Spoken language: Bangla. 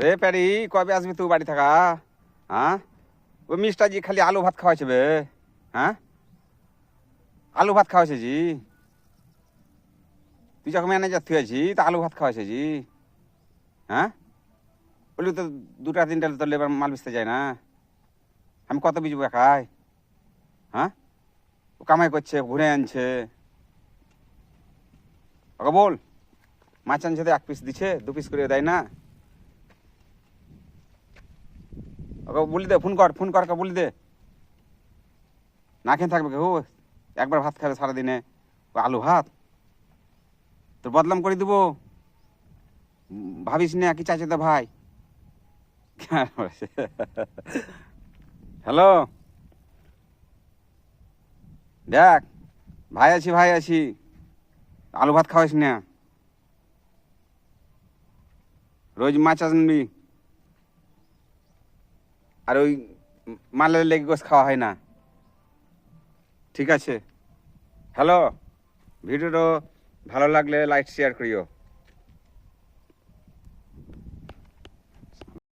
রে প্যারি কবে আসবি তুই বাড়ি থাকা? হ্যাঁ, ওই মিষ্টাজি খালি আলু ভাত খাওয়াইছে বে। হ্যাঁ, আলু ভাত খাওয়াইছে জি। তুই যখন ম্যানেজার তুই আছি তা আলু ভাত খাওয়াইছে জি। হ্যাঁ, বলি তো দুটা তিনটা তো লেবার মাল বেচতে যায় না। আমি কত বিজবো একাই? হ্যাঁ, ও কামাই করছে, ঘুরে আনছে। ওকে বল, মাছ আনছে তো 1 পিস দিচ্ছে, 2 পিস করে দেয় না। ওকে বলি দে, ফোন কর বলি দে। না খেয়ে থাকবে কেউ, একবার ভাত খাবে সারাদিনে, ও আলু ভাত। তোর বদলাম করে দিব, ভাবিস না কি চাইছে তো ভাই। হ্যালো, দেখ ভাই আছি, আলু ভাত খাওয়াইস না, রোজ মাছ আনবি। আর ওই মালের লেগ গোস খাওয়া হয় না। ঠিক আছে। হ্যালো, ভিডিওটা ভালো লাগলে লাইক শেয়ার করিও।